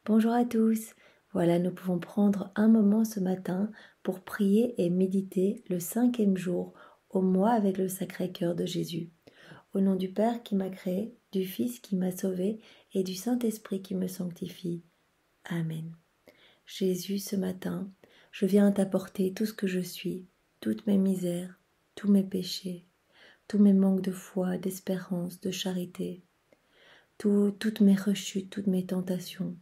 Bonjour à tous. Voilà, nous pouvons prendre un moment ce matin pour prier et méditer le 5e jour au mois avec le Sacré-Cœur de Jésus. Au nom du Père qui m'a créé, du Fils qui m'a sauvé et du Saint-Esprit qui me sanctifie. Amen. Jésus, ce matin, je viens t'apporter tout ce que je suis, toutes mes misères, tous mes péchés, tous mes manques de foi, d'espérance, de charité, toutes mes rechutes, toutes mes tentations,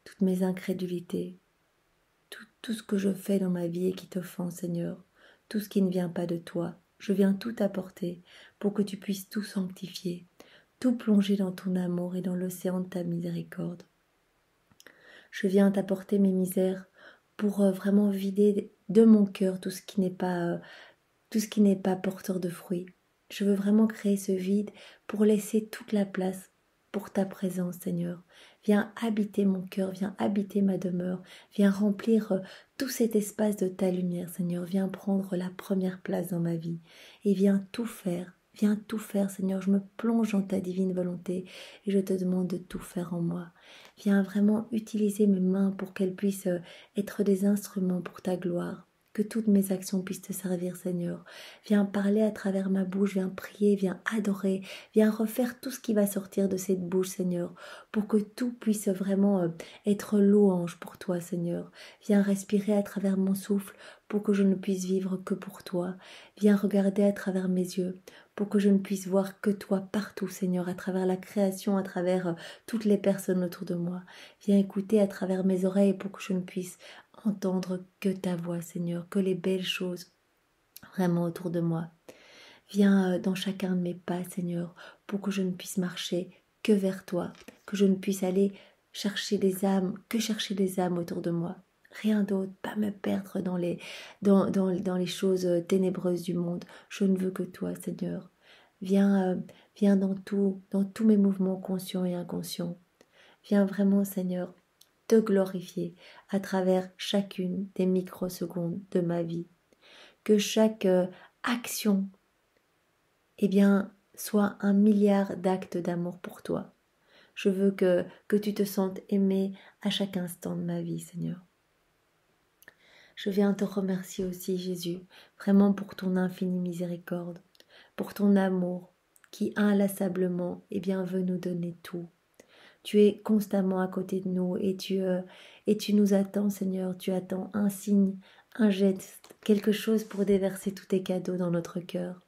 toutes mes incrédulités, tout ce que je fais dans ma vie et qui t'offense, Seigneur, tout ce qui ne vient pas de toi, je viens tout apporter pour que tu puisses tout sanctifier, tout plonger dans ton amour et dans l'océan de ta miséricorde. Je viens t'apporter mes misères pour vraiment vider de mon cœur tout ce qui n'est pas porteur de fruits. Je veux vraiment créer ce vide pour laisser toute la place pour ta présence, Seigneur. Viens habiter mon cœur, viens habiter ma demeure, viens remplir tout cet espace de ta lumière, Seigneur. Viens prendre la première place dans ma vie et viens tout faire, Seigneur. Je me plonge dans ta divine volonté et je te demande de tout faire en moi. Viens vraiment utiliser mes mains pour qu'elles puissent être des instruments pour ta gloire. Que toutes mes actions puissent te servir, Seigneur. Viens parler à travers ma bouche, viens prier, viens adorer, viens refaire tout ce qui va sortir de cette bouche, Seigneur, pour que tout puisse vraiment être louange pour toi, Seigneur. Viens respirer à travers mon souffle pour que je ne puisse vivre que pour toi. Viens regarder à travers mes yeux pour que je ne puisse voir que toi partout, Seigneur, à travers la création, à travers toutes les personnes autour de moi. Viens écouter à travers mes oreilles pour que je ne puisse entendre que ta voix, Seigneur, que les belles choses vraiment autour de moi. Viens dans chacun de mes pas, Seigneur, pour que je ne puisse marcher que vers toi, que je ne puisse aller chercher des âmes autour de moi. Rien d'autre, pas me perdre dans les choses ténébreuses du monde. Je ne veux que toi, Seigneur. Viens dans tous mes mouvements conscients et inconscients. Viens vraiment, Seigneur, te glorifier à travers chacune des microsecondes de ma vie. Que chaque action, soit 1 milliard d'actes d'amour pour toi. Je veux que tu te sentes aimé à chaque instant de ma vie, Seigneur. Je viens te remercier aussi, Jésus, vraiment pour ton infinie miséricorde, pour ton amour qui inlassablement veut nous donner tout. Tu es constamment à côté de nous et tu nous attends, Seigneur. Tu attends un signe, un geste, quelque chose pour déverser tous tes cadeaux dans notre cœur.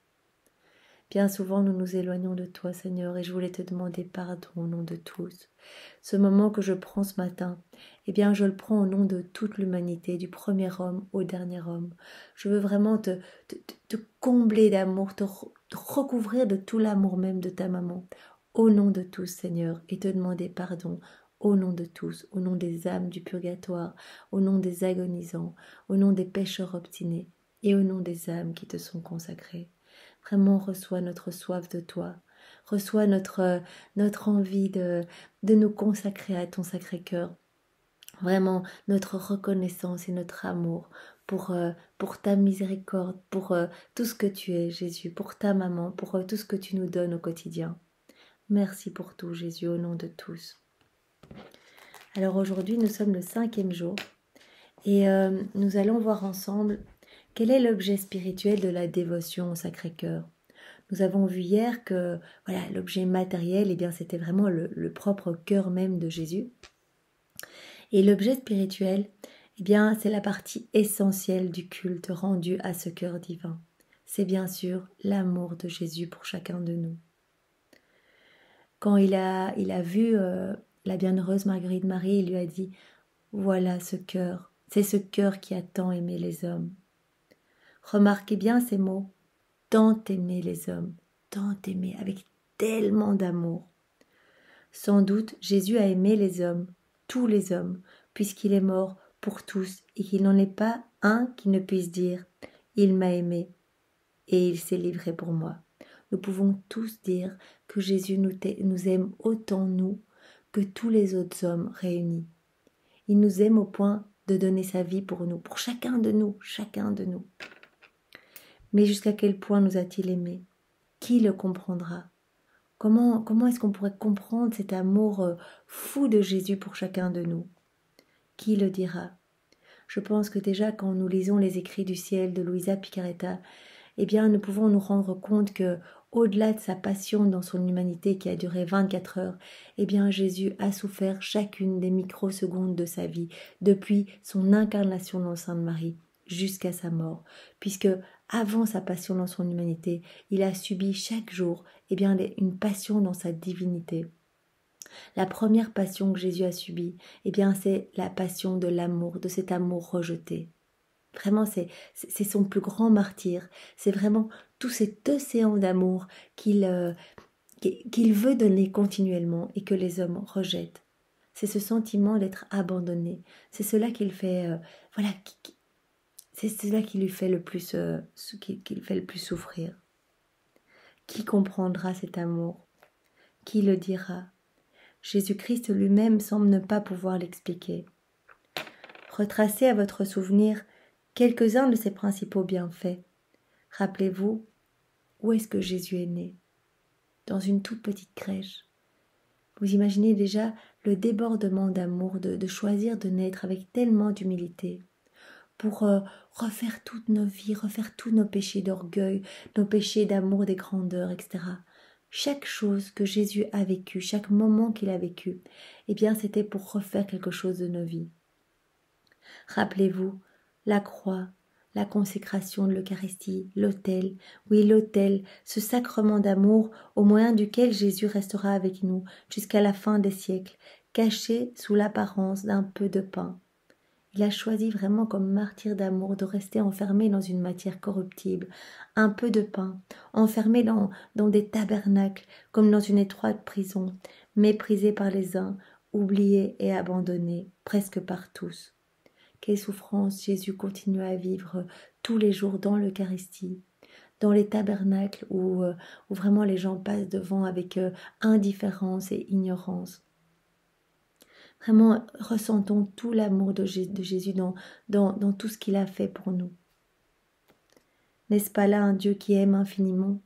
Bien souvent, nous nous éloignons de toi, Seigneur, et je voulais te demander pardon au nom de tous. Ce moment que je prends ce matin, je le prends au nom de toute l'humanité, du premier homme au dernier homme. Je veux vraiment te combler d'amour, te recouvrir de tout l'amour même de ta maman, au nom de tous, Seigneur, et te demander pardon au nom de tous, au nom des âmes du purgatoire, au nom des agonisants, au nom des pécheurs obstinés, et au nom des âmes qui te sont consacrées. Vraiment, reçois notre soif de toi, reçois notre envie de nous consacrer à ton Sacré-Cœur, vraiment notre reconnaissance et notre amour pour ta miséricorde, pour tout ce que tu es, Jésus, pour ta maman, pour tout ce que tu nous donnes au quotidien. Merci pour tout, Jésus, au nom de tous. Alors aujourd'hui, nous sommes le 5e jour et nous allons voir ensemble quel est l'objet spirituel de la dévotion au Sacré-Cœur. Nous avons vu hier que l'objet matériel, c'était vraiment le propre cœur même de Jésus. Et l'objet spirituel, c'est la partie essentielle du culte rendu à ce cœur divin. C'est bien sûr l'amour de Jésus pour chacun de nous. Quand il a vu la bienheureuse Marguerite Marie, il lui a dit « Voilà ce cœur, c'est ce cœur qui a tant aimé les hommes. » Remarquez bien ces mots, tant aimé les hommes, tant aimé, avec tellement d'amour. Sans doute, Jésus a aimé les hommes, tous les hommes, puisqu'il est mort pour tous et qu'il n'en est pas un qui ne puisse dire « Il m'a aimé et il s'est livré pour moi ». Nous pouvons tous dire que Jésus nous aime autant, nous, que tous les autres hommes réunis. Il nous aime au point de donner sa vie pour nous, pour chacun de nous, chacun de nous. Mais jusqu'à quel point nous a-t-il aimés? Qui le comprendra? Comment est-ce qu'on pourrait comprendre cet amour fou de Jésus pour chacun de nous? Qui le dira? Je pense que déjà quand nous lisons les écrits du ciel de Luisa Picaretta, eh bien nous pouvons nous rendre compte que au-delà de sa passion dans son humanité qui a duré 24 heures, eh bien Jésus a souffert chacune des microsecondes de sa vie, depuis son incarnation dans Sainte Marie jusqu'à sa mort, puisque avant sa passion dans son humanité, il a subi chaque jour eh bien, une passion dans sa divinité. La première passion que Jésus a subie, eh bien, c'est la passion de l'amour, de cet amour rejeté. Vraiment, c'est son plus grand martyr. C'est vraiment tout cet océan d'amour qu'il veut donner continuellement et que les hommes rejettent. C'est ce sentiment d'être abandonné. C'est cela qu'il fait, c'est cela qui lui fait le plus, qui fait le plus souffrir. Qui comprendra cet amour? Qui le dira? Jésus-Christ lui-même semble ne pas pouvoir l'expliquer. Retracez à votre souvenir quelques-uns de ses principaux bienfaits. Rappelez-vous, où est-ce que Jésus est né? Dans une toute petite crèche. Vous imaginez déjà le débordement d'amour, de choisir de naître avec tellement d'humilité pour refaire toutes nos vies, refaire tous nos péchés d'orgueil, nos péchés d'amour des grandeurs, etc. Chaque chose que Jésus a vécu, chaque moment qu'il a vécu, eh bien c'était pour refaire quelque chose de nos vies. Rappelez-vous, la croix, la consécration de l'Eucharistie, l'autel, oui l'autel, ce sacrement d'amour au moyen duquel Jésus restera avec nous jusqu'à la fin des siècles, caché sous l'apparence d'un peu de pain. Il a choisi vraiment comme martyr d'amour de rester enfermé dans une matière corruptible, un peu de pain, enfermé dans des tabernacles, comme dans une étroite prison, méprisé par les uns, oublié et abandonné, presque par tous. Quelle souffrance Jésus continue à vivre tous les jours dans l'Eucharistie, dans les tabernacles où vraiment les gens passent devant avec indifférence et ignorance. Vraiment, ressentons tout l'amour de Jésus dans tout ce qu'il a fait pour nous. N'est-ce pas là un Dieu qui aime infiniment?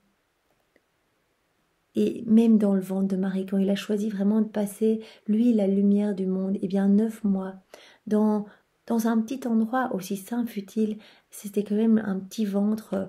Et même dans le ventre de Marie, quand il a choisi vraiment de passer, lui, la lumière du monde, eh bien 9 mois, dans un petit endroit, aussi saint fut-il, c'était quand même un petit ventre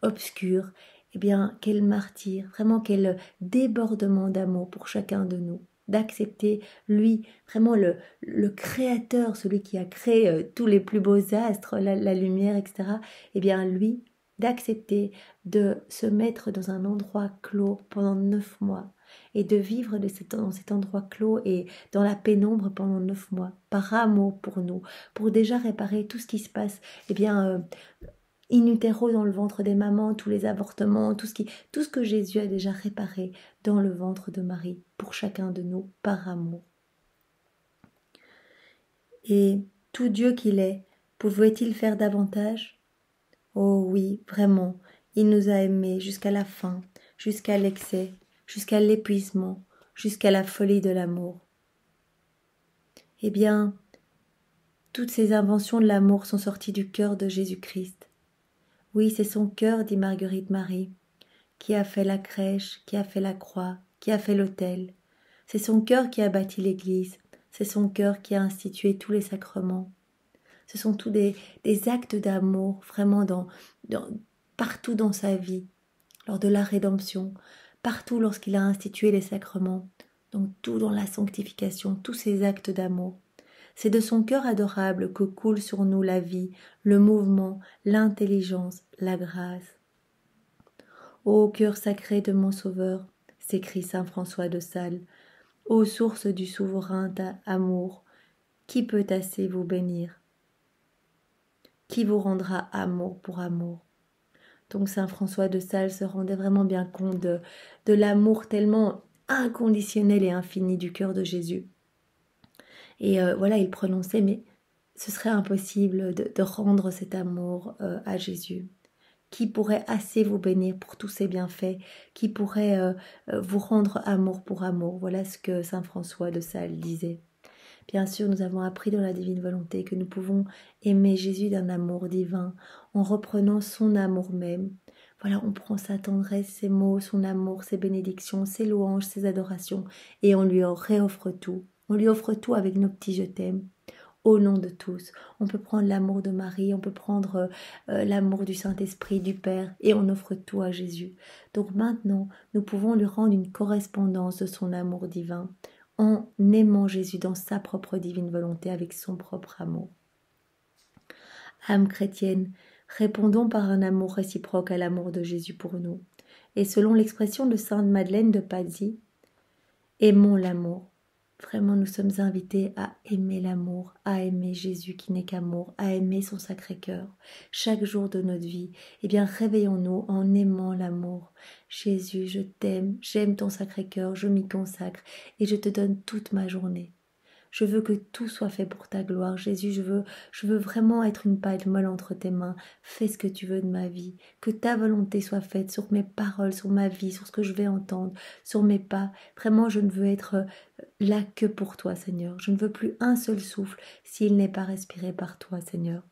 obscur. Eh bien, quel martyr, vraiment quel débordement d'amour pour chacun de nous. D'accepter, lui, vraiment le créateur, celui qui a créé tous les plus beaux astres, la lumière, etc., eh bien, lui, d'accepter de se mettre dans un endroit clos pendant 9 mois et de vivre dans cet endroit clos et dans la pénombre pendant 9 mois, par amour pour nous, pour déjà réparer tout ce qui se passe, eh bien, in utero dans le ventre des mamans, tous les avortements, tout ce que Jésus a déjà réparé dans le ventre de Marie, pour chacun de nous, par amour. Et tout Dieu qu'il est, pouvait-il faire davantage? Oh oui, vraiment, il nous a aimés jusqu'à la fin, jusqu'à l'excès, jusqu'à l'épuisement, jusqu'à la folie de l'amour. Eh bien, toutes ces inventions de l'amour sont sorties du cœur de Jésus-Christ. Oui, c'est son cœur, dit Marguerite Marie, qui a fait la crèche, qui a fait la croix, qui a fait l'autel. C'est son cœur qui a bâti l'Église, c'est son cœur qui a institué tous les sacrements. Ce sont tous des actes d'amour, vraiment partout dans sa vie, lors de la rédemption, partout lorsqu'il a institué les sacrements, donc tout dans la sanctification, tous ces actes d'amour. C'est de son cœur adorable que coule sur nous la vie, le mouvement, l'intelligence, la grâce. Ô cœur sacré de mon Sauveur, s'écrie saint François de Sales, ô source du souverain amour, qui peut assez vous bénir? Qui vous rendra amour pour amour? Donc saint François de Sales se rendait vraiment bien compte de l'amour tellement inconditionnel et infini du cœur de Jésus. Et voilà, il prononçait, mais ce serait impossible de rendre cet amour à Jésus. Qui pourrait assez vous bénir pour tous ces bienfaits? Qui pourrait vous rendre amour pour amour? Voilà ce que saint François de Sales disait. Bien sûr, nous avons appris dans la divine volonté que nous pouvons aimer Jésus d'un amour divin en reprenant son amour même. voilà, on prend sa tendresse, ses mots, son amour, ses bénédictions, ses louanges, ses adorations, et on lui réoffre tout. On lui offre tout avec nos petits je t'aime. Au nom de tous, on peut prendre l'amour de Marie, on peut prendre l'amour du Saint-Esprit, du Père, et on offre tout à Jésus. Donc maintenant, nous pouvons lui rendre une correspondance de son amour divin, en aimant Jésus dans sa propre divine volonté avec son propre amour. Âme chrétienne, répondons par un amour réciproque à l'amour de Jésus pour nous. Et selon l'expression de Sainte Madeleine de Pazzi, aimons l'amour. Vraiment, nous sommes invités à aimer l'amour, à aimer Jésus qui n'est qu'amour, à aimer son Sacré-Cœur. Chaque jour de notre vie, eh bien, réveillons-nous en aimant l'amour. Jésus, je t'aime, j'aime ton Sacré-Cœur, je m'y consacre et je te donne toute ma journée. Je veux que tout soit fait pour ta gloire. Jésus, je veux vraiment être une paille molle entre tes mains. Fais ce que tu veux de ma vie. Que ta volonté soit faite sur mes paroles, sur ma vie, sur ce que je vais entendre, sur mes pas. Vraiment, je ne veux être là que pour toi, Seigneur. Je ne veux plus un seul souffle s'il n'est pas respiré par toi, Seigneur.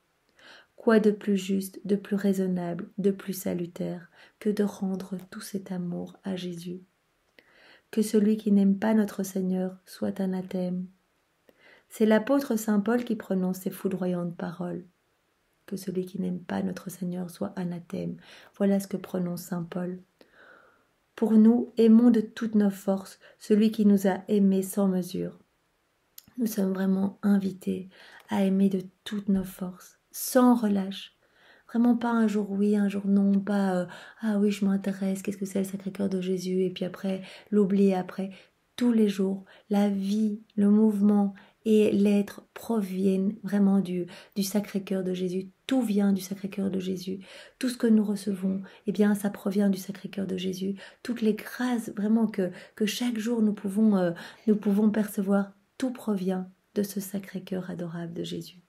Quoi de plus juste, de plus raisonnable, de plus salutaire que de rendre tout cet amour à Jésus? Que celui qui n'aime pas notre Seigneur soit anathème. C'est l'apôtre saint Paul qui prononce ces foudroyantes paroles. Que celui qui n'aime pas notre Seigneur soit anathème. Voilà ce que prononce saint Paul. Pour nous, aimons de toutes nos forces celui qui nous a aimés sans mesure. Nous sommes vraiment invités à aimer de toutes nos forces, sans relâche. Vraiment pas un jour oui, un jour non, pas ah oui je m'intéresse, qu'est-ce que c'est le Sacré-Cœur de Jésus, et puis après l'oublier après. Tous les jours, la vie, le mouvement et l'être proviennent vraiment du Sacré-Cœur de Jésus. Tout vient du Sacré-Cœur de Jésus. Tout ce que nous recevons, eh bien ça provient du Sacré-Cœur de Jésus. Toutes les grâces vraiment que chaque jour nous pouvons percevoir, tout provient de ce Sacré-Cœur adorable de Jésus.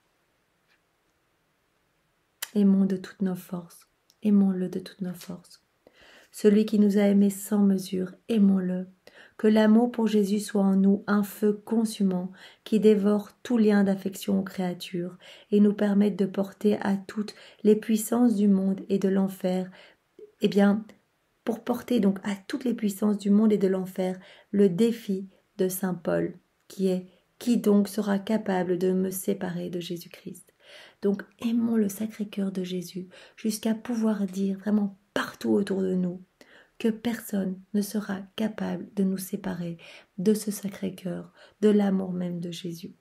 Aimons de toutes nos forces, aimons-le de toutes nos forces. Celui qui nous a aimés sans mesure, aimons-le. Que l'amour pour Jésus soit en nous un feu consumant qui dévore tout lien d'affection aux créatures et nous permette de porter à toutes les puissances du monde et de l'enfer, eh bien, pour porter donc à toutes les puissances du monde et de l'enfer le défi de saint Paul, qui est « Qui donc sera capable de me séparer de Jésus-Christ ?» Donc aimons le Sacré-Cœur de Jésus jusqu'à pouvoir dire vraiment partout autour de nous que personne ne sera capable de nous séparer de ce Sacré-Cœur, de l'amour même de Jésus.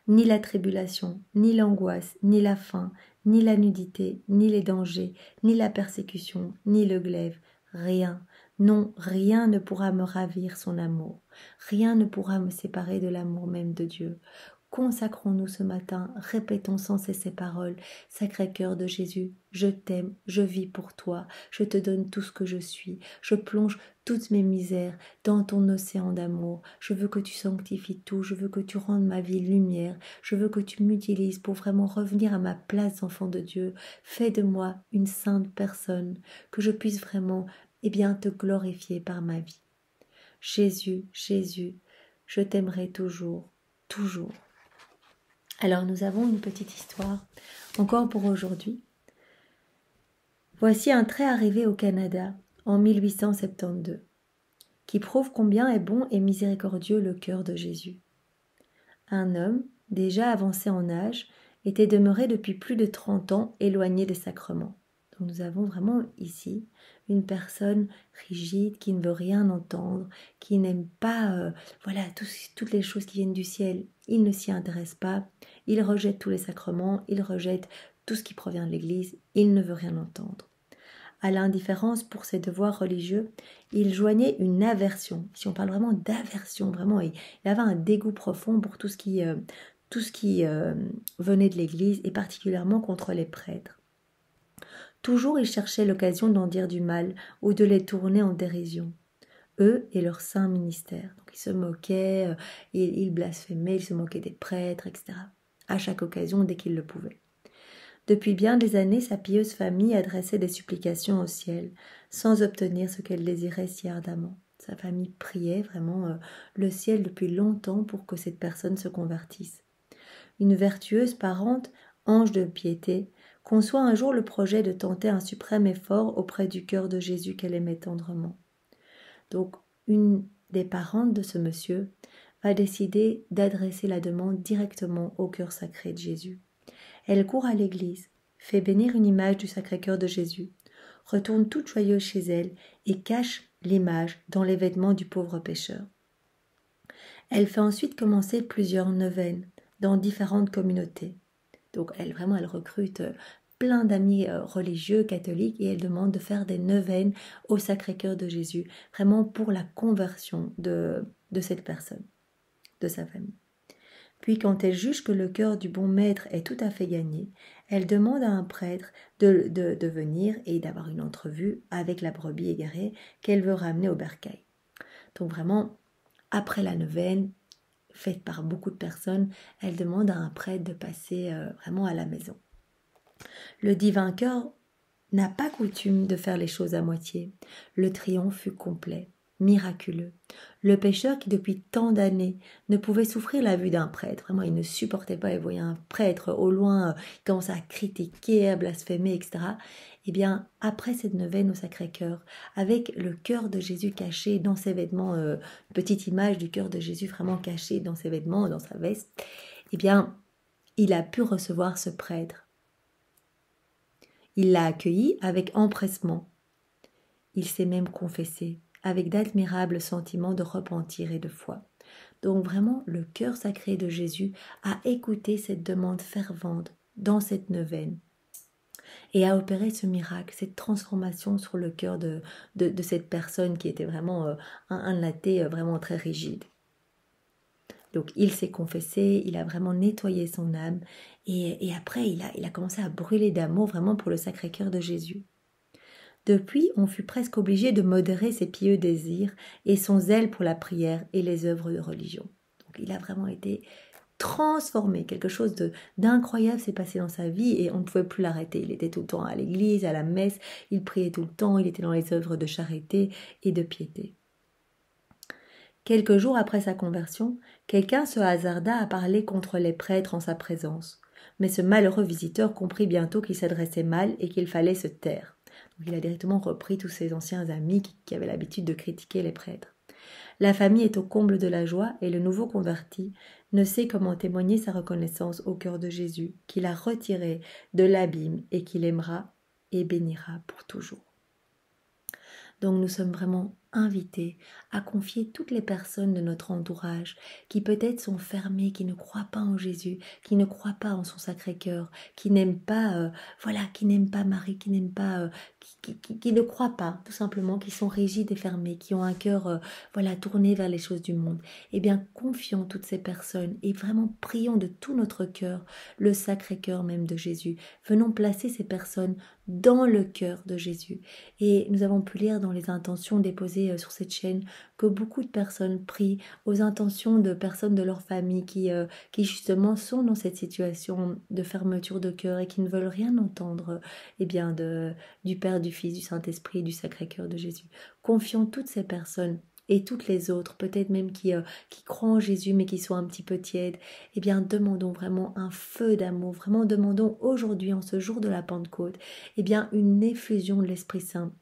Ni la tribulation, ni l'angoisse, ni la faim, ni la nudité, ni les dangers, ni la persécution, ni le glaive, rien, non, rien ne pourra me ravir son amour, rien ne pourra me séparer de l'amour même de Dieu. Consacrons-nous ce matin, répétons sans cesse ces paroles. Sacré-Cœur de Jésus, je t'aime, je vis pour toi, je te donne tout ce que je suis, je plonge toutes mes misères dans ton océan d'amour. Je veux que tu sanctifies tout, je veux que tu rendes ma vie lumière, je veux que tu m'utilises pour vraiment revenir à ma place d'enfant de Dieu. Fais de moi une sainte personne, que je puisse vraiment, te glorifier par ma vie. Jésus, Jésus, je t'aimerai toujours, toujours. Alors nous avons une petite histoire, encore pour aujourd'hui. Voici un trait arrivé au Canada en 1872, qui prouve combien est bon et miséricordieux le cœur de Jésus. Un homme, déjà avancé en âge, était demeuré depuis plus de 30 ans éloigné des sacrements. Donc nous avons vraiment ici une personne rigide qui ne veut rien entendre, qui n'aime pas toutes les choses qui viennent du ciel. Il ne s'y intéresse pas, il rejette tous les sacrements, il rejette tout ce qui provient de l'Église, il ne veut rien entendre. À l'indifférence pour ses devoirs religieux, il joignait une aversion. Si on parle vraiment d'aversion, vraiment, il avait un dégoût profond pour tout ce qui venait de l'Église et particulièrement contre les prêtres. Toujours il cherchait l'occasion d'en dire du mal ou de les tourner en dérision. Eux et leur saint ministère. Donc ils se moquaient, ils blasphémaient, ils se moquaient des prêtres, etc. À chaque occasion dès qu'ils le pouvaient. Depuis bien des années, sa pieuse famille adressait des supplications au ciel, sans obtenir ce qu'elle désirait si ardemment. Sa famille priait vraiment le ciel depuis longtemps pour que cette personne se convertisse. Une vertueuse parente, ange de piété, conçoit un jour le projet de tenter un suprême effort auprès du cœur de Jésus qu'elle aimait tendrement. Donc, une des parentes de ce monsieur va décider d'adresser la demande directement au cœur sacré de Jésus. Elle court à l'église, fait bénir une image du Sacré-Cœur de Jésus, retourne toute joyeuse chez elle et cache l'image dans les vêtements du pauvre pécheur. Elle fait ensuite commencer plusieurs neuvaines dans différentes communautés. Donc elle recrute plein d'amis religieux, catholiques, et elle demande de faire des neuvaines au Sacré-Cœur de Jésus, vraiment pour la conversion de cette personne, de sa famille. Puis quand elle juge que le cœur du bon maître est tout à fait gagné, elle demande à un prêtre de venir et d'avoir une entrevue avec la brebis égarée qu'elle veut ramener au bercail. Donc vraiment, après la neuvaine, faite par beaucoup de personnes, elle demande à un prêtre de passer vraiment à la maison. Le divin cœur n'a pas coutume de faire les choses à moitié. Le triomphe fut complet, miraculeux. Le pécheur qui depuis tant d'années ne pouvait souffrir la vue d'un prêtre, vraiment il ne supportait pas, il voyait un prêtre au loin, il commençait à critiquer, à blasphémer, etc. Eh bien, après cette neuvaine au Sacré-Cœur, avec le cœur de Jésus caché dans ses vêtements, petite image du cœur de Jésus vraiment caché dans ses vêtements, dans sa veste, eh bien, il a pu recevoir ce prêtre. Il l'a accueilli avec empressement. Il s'est même confessé, avec d'admirables sentiments de repentir et de foi. Donc vraiment, le cœur sacré de Jésus a écouté cette demande fervente dans cette neuvaine et a opéré ce miracle, cette transformation sur le cœur de cette personne qui était vraiment un athée vraiment très rigide. Donc il s'est confessé, il a vraiment nettoyé son âme et après il a commencé à brûler d'amour vraiment pour le Sacré-Cœur de Jésus. Depuis, on fut presque obligé de modérer ses pieux désirs et son zèle pour la prière et les œuvres de religion. Donc il a vraiment été transformé, quelque chose d'incroyable s'est passé dans sa vie et on ne pouvait plus l'arrêter. Il était tout le temps à l'église, à la messe, il priait tout le temps, il était dans les œuvres de charité et de piété. Quelques jours après sa conversion, quelqu'un se hasarda à parler contre les prêtres en sa présence. Mais ce malheureux visiteur comprit bientôt qu'il s'adressait mal et qu'il fallait se taire. Donc il a directement repris tous ses anciens amis qui avaient l'habitude de critiquer les prêtres. La famille est au comble de la joie et le nouveau converti ne sait comment témoigner sa reconnaissance au cœur de Jésus, qu'il a retiré de l'abîme et qu'il aimera et bénira pour toujours. Donc nous sommes vraiment invités à confier toutes les personnes de notre entourage qui peut-être sont fermées, qui ne croient pas en Jésus, qui ne croient pas en son Sacré-Cœur, qui n'aiment pas, qui n'aiment pas Marie, qui n'aiment pas, qui ne croient pas, tout simplement, qui sont rigides et fermés, qui ont un cœur, tourné vers les choses du monde. Eh bien, confions toutes ces personnes et vraiment prions de tout notre cœur le Sacré-Cœur même de Jésus. Venons placer ces personnes dans le cœur de Jésus. Et nous avons pu lire dans les intentions déposées sur cette chaîne que beaucoup de personnes prient aux intentions de personnes de leur famille qui justement sont dans cette situation de fermeture de cœur et qui ne veulent rien entendre du Père, du Fils, du Saint-Esprit, du Sacré-Cœur de Jésus. Confions toutes ces personnes et toutes les autres, peut-être même qui croient en Jésus mais qui sont un petit peu tièdes, eh bien demandons vraiment un feu d'amour, vraiment demandons aujourd'hui, en ce jour de la Pentecôte, eh bien une effusion de l'Esprit Saint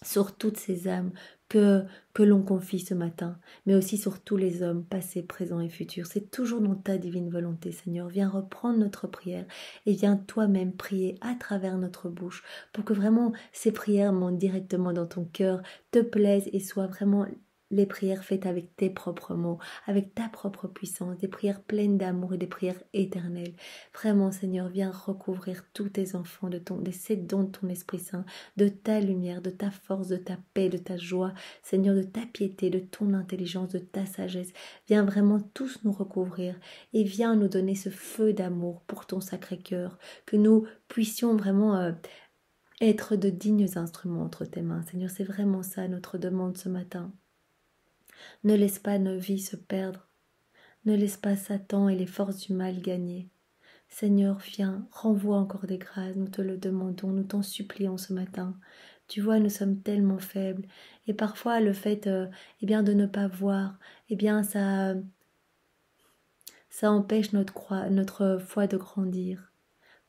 sur toutes ces âmes que l'on confie ce matin, mais aussi sur tous les hommes, passés, présents et futurs. C'est toujours dans ta divine volonté, Seigneur. Viens reprendre notre prière et viens toi-même prier à travers notre bouche pour que vraiment ces prières montent directement dans ton cœur, te plaisent et soient vraiment les prières faites avec tes propres mots, avec ta propre puissance, des prières pleines d'amour et des prières éternelles. Vraiment, Seigneur, viens recouvrir tous tes enfants de ces dons de ton Esprit Saint, de ta lumière, de ta force, de ta paix, de ta joie, Seigneur, de ta piété, de ton intelligence, de ta sagesse. Viens vraiment tous nous recouvrir et viens nous donner ce feu d'amour pour ton Sacré-Cœur, que nous puissions vraiment être de dignes instruments entre tes mains. Seigneur, c'est vraiment ça notre demande ce matin. Ne laisse pas nos vies se perdre. Ne laisse pas Satan et les forces du mal gagner. Seigneur, viens, renvoie encore des grâces, nous te le demandons, nous t'en supplions ce matin. Tu vois, nous sommes tellement faibles, et parfois le fait de ne pas voir, ça empêche notre foi de grandir.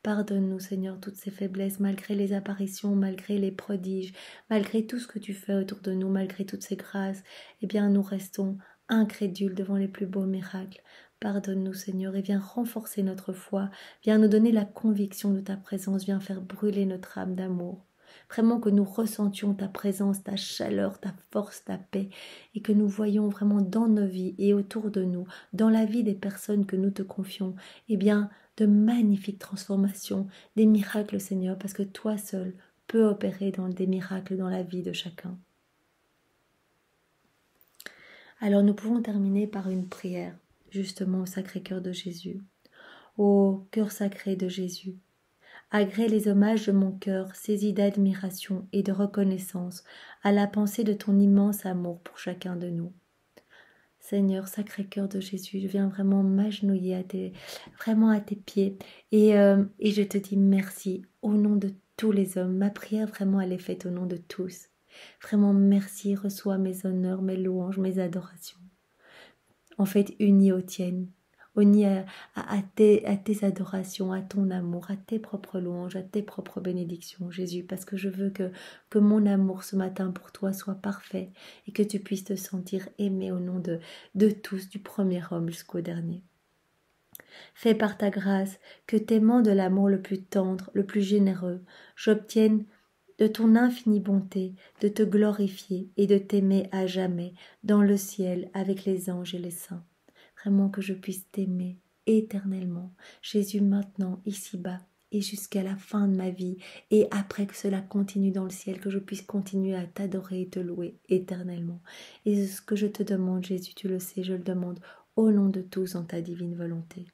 Pardonne-nous, Seigneur, toutes ces faiblesses, malgré les apparitions, malgré les prodiges, malgré tout ce que tu fais autour de nous, malgré toutes ces grâces. Eh bien, nous restons incrédules devant les plus beaux miracles. Pardonne-nous, Seigneur, et viens renforcer notre foi, viens nous donner la conviction de ta présence, viens faire brûler notre âme d'amour. Vraiment que nous ressentions ta présence, ta chaleur, ta force, ta paix, et que nous voyions vraiment dans nos vies et autour de nous, dans la vie des personnes que nous te confions, eh bien, de magnifiques transformations, des miracles, Seigneur, parce que toi seul peux opérer dans des miracles dans la vie de chacun. Alors nous pouvons terminer par une prière, justement au Sacré-Cœur de Jésus. Ô cœur sacré de Jésus, agrée les hommages de mon cœur, saisi d'admiration et de reconnaissance à la pensée de ton immense amour pour chacun de nous. Seigneur, Sacré-Cœur de Jésus, je viens vraiment m'agenouiller à tes pieds et je te dis merci au nom de tous les hommes. Ma prière vraiment elle est faite au nom de tous. Vraiment merci, reçois mes honneurs, mes louanges, mes adorations. En fait, unis aux tiennes, unis à tes adorations, à ton amour, à tes propres louanges, à tes propres bénédictions, Jésus, parce que je veux que mon amour ce matin pour toi soit parfait et que tu puisses te sentir aimé au nom de tous, du premier homme jusqu'au dernier. Fais par ta grâce que t'aimant de l'amour le plus tendre, le plus généreux, j'obtienne de ton infinie bonté, de te glorifier et de t'aimer à jamais dans le ciel avec les anges et les saints. Vraiment que je puisse t'aimer éternellement, Jésus, maintenant, ici-bas, et jusqu'à la fin de ma vie, et après que cela continue dans le ciel, que je puisse continuer à t'adorer et te louer éternellement. Et ce que je te demande, Jésus, tu le sais, je le demande au nom de tous en ta divine volonté.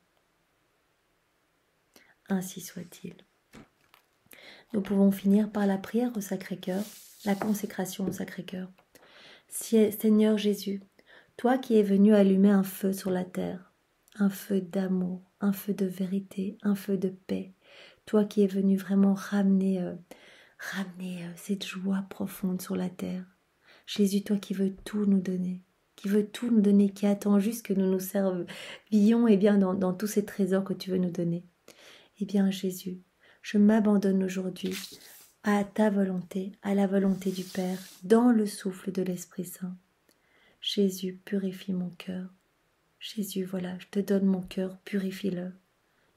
Ainsi soit-il. Nous pouvons finir par la prière au Sacré-Cœur, la consécration au Sacré-Cœur. Seigneur Jésus, toi qui es venu allumer un feu sur la terre, un feu d'amour, un feu de vérité, un feu de paix, toi qui es venu vraiment ramener cette joie profonde sur la terre. Jésus, toi qui veux tout nous donner, qui attend juste que nous nous servions dans tous ces trésors que tu veux nous donner. Eh bien Jésus, je m'abandonne aujourd'hui à ta volonté, à la volonté du Père, dans le souffle de l'Esprit Saint. Jésus, purifie mon cœur. Jésus, voilà, je te donne mon cœur, purifie-le.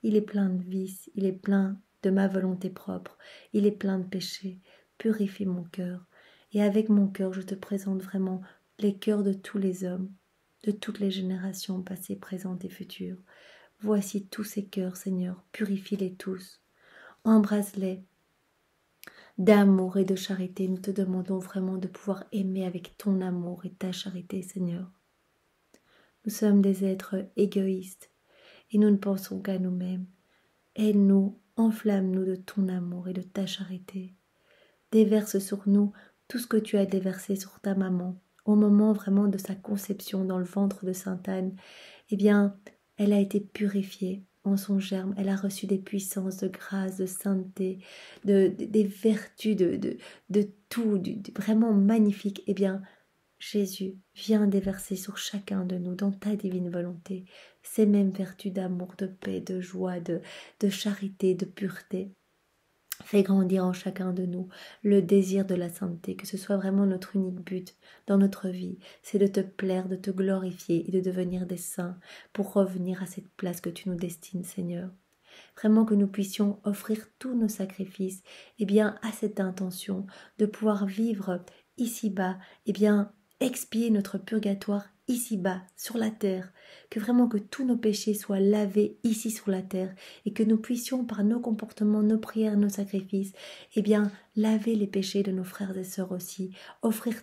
Il est plein de vices, il est plein de ma volonté propre, il est plein de péchés. Purifie mon cœur. Et avec mon cœur, je te présente vraiment les cœurs de tous les hommes, de toutes les générations passées, présentes et futures. Voici tous ces cœurs, Seigneur, purifie-les tous. Embrasse-les d'amour et de charité. Nous te demandons vraiment de pouvoir aimer avec ton amour et ta charité, Seigneur. Nous sommes des êtres égoïstes et nous ne pensons qu'à nous-mêmes. Aide-nous, enflamme-nous de ton amour et de ta charité. Déverse sur nous tout ce que tu as déversé sur ta maman au moment vraiment de sa conception dans le ventre de Sainte Anne. Eh bien, elle a été purifiée en son germe, elle a reçu des puissances de grâce, de sainteté, des vertus, de tout, vraiment magnifique. Eh bien, Jésus, viens déverser sur chacun de nous, dans ta divine volonté, ces mêmes vertus d'amour, de paix, de joie, de charité, de pureté. Fais grandir en chacun de nous le désir de la sainteté, que ce soit vraiment notre unique but dans notre vie, c'est de te plaire, de te glorifier et de devenir des saints pour revenir à cette place que tu nous destines, Seigneur. Vraiment que nous puissions offrir tous nos sacrifices, à cette intention de pouvoir vivre ici-bas, expier notre purgatoire ici-bas, sur la terre, que vraiment que tous nos péchés soient lavés ici sur la terre et que nous puissions par nos comportements, nos prières, nos sacrifices, laver les péchés de nos frères et sœurs aussi, offrir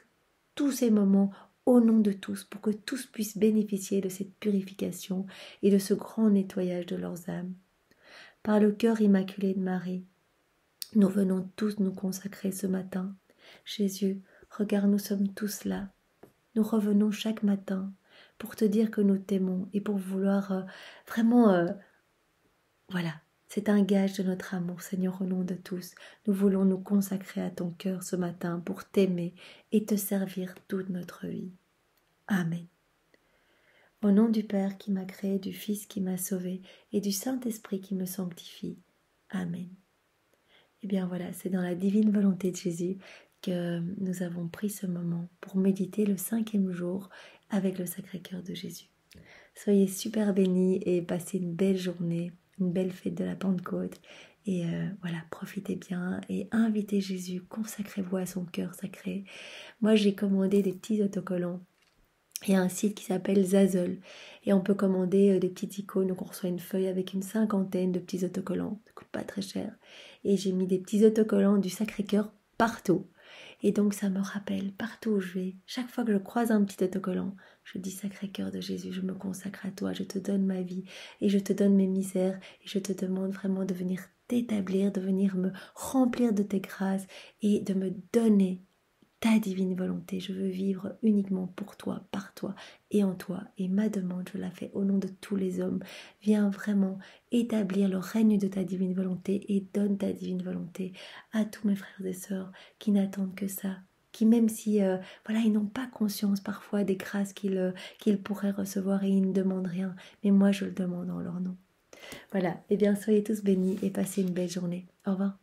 tous ces moments au nom de tous pour que tous puissent bénéficier de cette purification et de ce grand nettoyage de leurs âmes. Par le cœur immaculé de Marie, nous venons tous nous consacrer ce matin. Jésus, regarde, nous sommes tous là. Nous revenons chaque matin pour te dire que nous t'aimons et pour vouloir voilà, c'est un gage de notre amour, Seigneur, au nom de tous. Nous voulons nous consacrer à ton cœur ce matin pour t'aimer et te servir toute notre vie. Amen. Au nom du Père qui m'a créé, du Fils qui m'a sauvé et du Saint-Esprit qui me sanctifie. Amen. Et bien voilà, c'est dans la divine volonté de Jésus que nous avons pris ce moment pour méditer le 5e jour avec le Sacré-Cœur de Jésus. Soyez super bénis et passez une belle journée, une belle fête de la Pentecôte. Et voilà, profitez bien et invitez Jésus, consacrez-vous à son cœur sacré. Moi, j'ai commandé des petits autocollants. Il y a un site qui s'appelle Zazzle et on peut commander des petites icônes. Donc on reçoit une feuille avec une 50aine de petits autocollants. Ça coûte pas très cher. Et j'ai mis des petits autocollants du Sacré-Cœur partout. Et donc ça me rappelle partout où je vais. Chaque fois que je croise un petit autocollant, je dis Sacré-Cœur de Jésus, je me consacre à toi, je te donne ma vie et je te donne mes misères. Et je te demande vraiment de venir t'établir, de venir me remplir de tes grâces et de me donner ta divine volonté. Je veux vivre uniquement pour toi, par toi et en toi. Et ma demande, je la fais au nom de tous les hommes. Viens vraiment établir le règne de ta divine volonté et donne ta divine volonté à tous mes frères et sœurs qui n'attendent que ça. Qui même si voilà, ils n'ont pas conscience parfois des grâces qu'ils pourraient recevoir et ils ne demandent rien. Mais moi, je le demande en leur nom. Voilà, et bien soyez tous bénis et passez une belle journée. Au revoir.